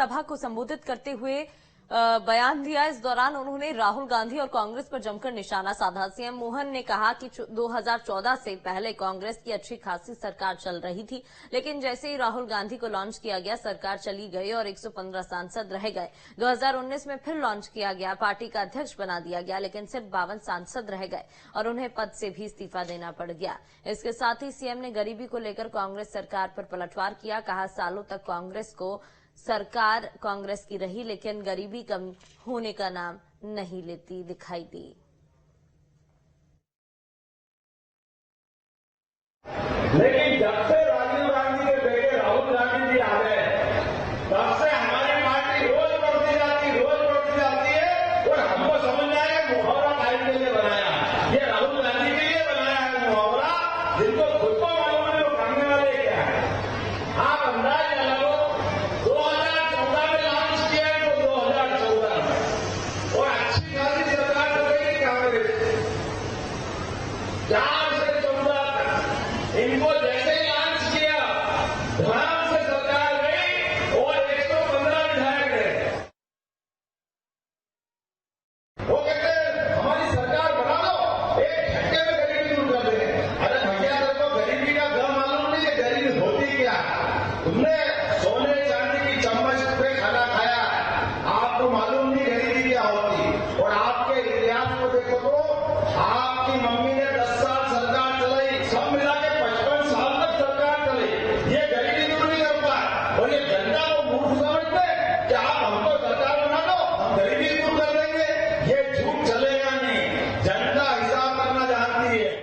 सभा को संबोधित करते हुए बयान दिया। इस दौरान उन्होंने राहुल गांधी और कांग्रेस पर जमकर निशाना साधा। सीएम मोहन ने कहा कि 2014 से पहले कांग्रेस की अच्छी खासी सरकार चल रही थी, लेकिन जैसे ही राहुल गांधी को लॉन्च किया गया सरकार चली गई और 115 सांसद रह गए। 2019 में फिर लॉन्च किया गया, पार्टी का अध्यक्ष बना दिया गया, लेकिन सिर्फ 52 सांसद रह गए और उन्हें पद से भी इस्तीफा देना पड़ गया। इसके साथ ही सीएम ने गरीबी को लेकर कांग्रेस सरकार पर पलटवार किया। कहा, सालों तक सरकार कांग्रेस की रही, लेकिन गरीबी कम होने का नाम नहीं लेती दिखाई दी। लेकिन जब से राजीव गांधी के बेटे राहुल गांधी जी आ गए, तब से हमारी पार्टी रोज बढ़ती जाती है और हमको समझ में आया मुहावरा कायम के लिए बनाया। ये राहुल गांधी के लिए बनाया है मुहावरा, जिनको खुद को मालूम है वो करने वाले क्या है। आप अंदाज लगाओ, 2014 में लॉन्च किया है तो 2014 में, और अच्छी खासी सरकार हो गई कांग्रेस 4 से 14 तक। इनको जैसे ही लॉन्च किया धड़ाम से सरकार गई और 115 विधायक गए। वो कहते हैं हमारी सरकार बना दो, एक झटके में गरीबी दूर कर देंगे। अरे भैया, तो गरीबी का घर मालूम नहीं कि गरीबी होती क्या। तुमने सोने चांदी की चम्मच पे खाना खाया, आपको मालूम नहीं गरीबी क्या होती। और आपके इतिहास को देखो तो आपकी मम्मी ने 10 साल सरकार चलाई, सब मिला के 55 साल तक सरकार चली। ये गरीबी दूर नहीं करता। और ये जनता को मूर्ख समझते कि आप हमको सरकार बना दो, हम गरीबी दूर कर देंगे। ये झूठ चलेगा नहीं, जनता हिसाब करना जानती है।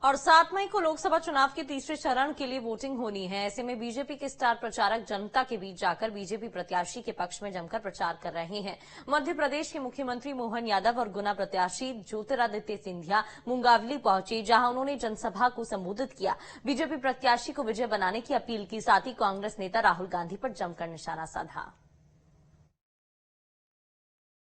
और 7 मई को लोकसभा चुनाव के तीसरे चरण के लिए वोटिंग होनी है। ऐसे में बीजेपी के स्टार प्रचारक जनता के बीच जाकर बीजेपी प्रत्याशी के पक्ष में जमकर प्रचार कर रहे हैं। मध्य प्रदेश के मुख्यमंत्री मोहन यादव और गुना प्रत्याशी ज्योतिरादित्य सिंधिया मुंगावली पहुंचे, जहां उन्होंने जनसभा को संबोधित किया। बीजेपी प्रत्याशी को विजय बनाने की अपील की, साथ ही कांग्रेस नेता राहुल गांधी पर जमकर निशाना साधा।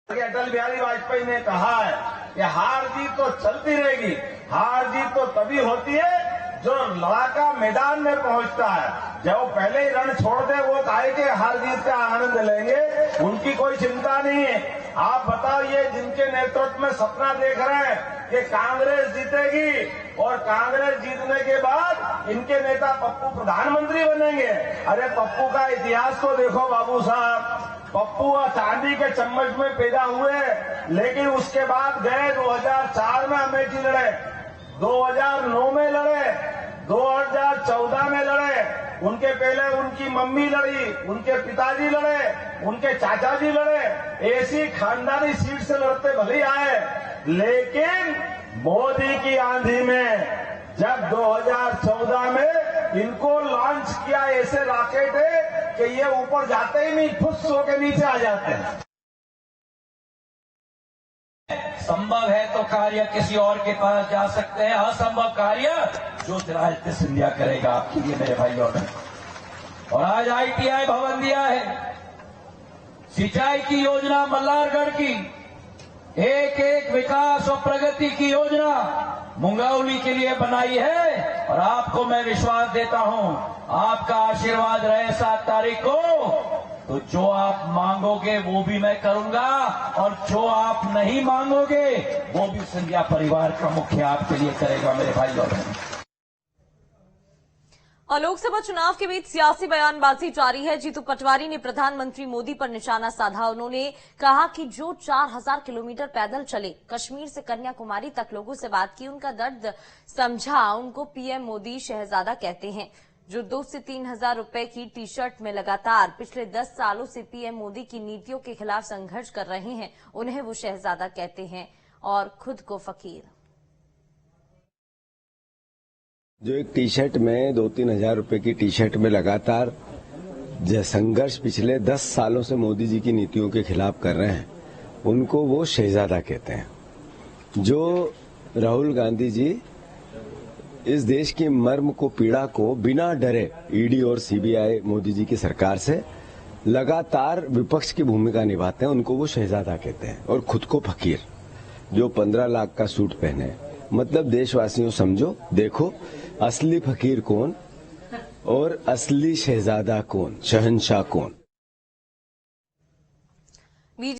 अटल बिहारी वाजपेयी ने कहा है कि हार जीत तो चलती रहेगी, हार जीत तो तभी होती है जो लड़ाका मैदान में पहुंचता है। जब वो पहले ही रण छोड़ दे, वो काहे के हार जीत का आनंद लेंगे, उनकी कोई चिंता नहीं है। आप बताइए, जिनके नेतृत्व में सपना देख रहे हैं कि कांग्रेस जीतेगी और कांग्रेस जीतने के बाद इनके नेता पप्पू प्रधानमंत्री बनेंगे। अरे पप्पू का इतिहास तो देखो बाबू साहब, पप्पू चांदी के चम्मच में पैदा हुए, लेकिन उसके बाद गए 2004 में अमेठी लड़े, 2009 में लड़े, 2014 में लड़े। उनके पहले उनकी मम्मी लड़ी, उनके पिताजी लड़े, उनके चाचा जी लड़े। ऐसी खानदानी सीट से लड़ते भले आए, लेकिन मोदी की आंधी में जब 2014 में इनको लॉन्च किया, ऐसे रॉकेट है कि ये ऊपर जाते ही नहीं, फुस होकर नीचे आ जाते हैं। संभव है तो कार्य किसी और के पास जा सकते हैं, असंभव कार्य ज्योतिरादित्य सिंधिया करेगा आपके लिए मेरे भाइयों ने। और आज ITI भवन दिया है, सिंचाई की योजना मल्हारगढ़ की, एक विकास और प्रगति की योजना मुंगावली के लिए बनाई है। और आपको मैं विश्वास देता हूं, आपका आशीर्वाद रहे 7 तारीख को, तो जो आप मांगोगे वो भी मैं करूंगा, और जो आप नहीं मांगोगे वो भी सिंधिया परिवार का मुखिया आपके लिए करेगा मेरे भाइयों। और लोकसभा चुनाव के बीच सियासी बयानबाजी जारी है। जीतू पटवारी ने प्रधानमंत्री मोदी पर निशाना साधा। उन्होंने कहा कि जो 4000 किलोमीटर पैदल चले, कश्मीर से कन्याकुमारी तक लोगों से बात की, उनका दर्द समझा, उनको पीएम मोदी शहजादा कहते हैं। जो 2 से 3 हजार रुपए की टी शर्ट में लगातार पिछले 10 सालों से पीएम मोदी की नीतियों के खिलाफ संघर्ष कर रहे हैं, उन्हें वो शहजादा कहते हैं और खुद को फकीर। जो एक टी शर्ट में 2-3 हजार रुपए की टी शर्ट में लगातार संघर्ष पिछले 10 सालों से मोदी जी की नीतियों के खिलाफ कर रहे हैं, उनको वो शहजादा कहते हैं। जो राहुल गांधी जी इस देश की मर्म को, पीड़ा को बिना डरे ईडी और सीबीआई मोदी जी की सरकार से लगातार विपक्ष की भूमिका निभाते हैं, उनको वो शहजादा कहते हैं। और खुद को फकीर, जो 15 लाख का सूट पहने, मतलब देशवासियों समझो, देखो असली फकीर कौन, और असली शहजादा कौन, शहंशाह कौन।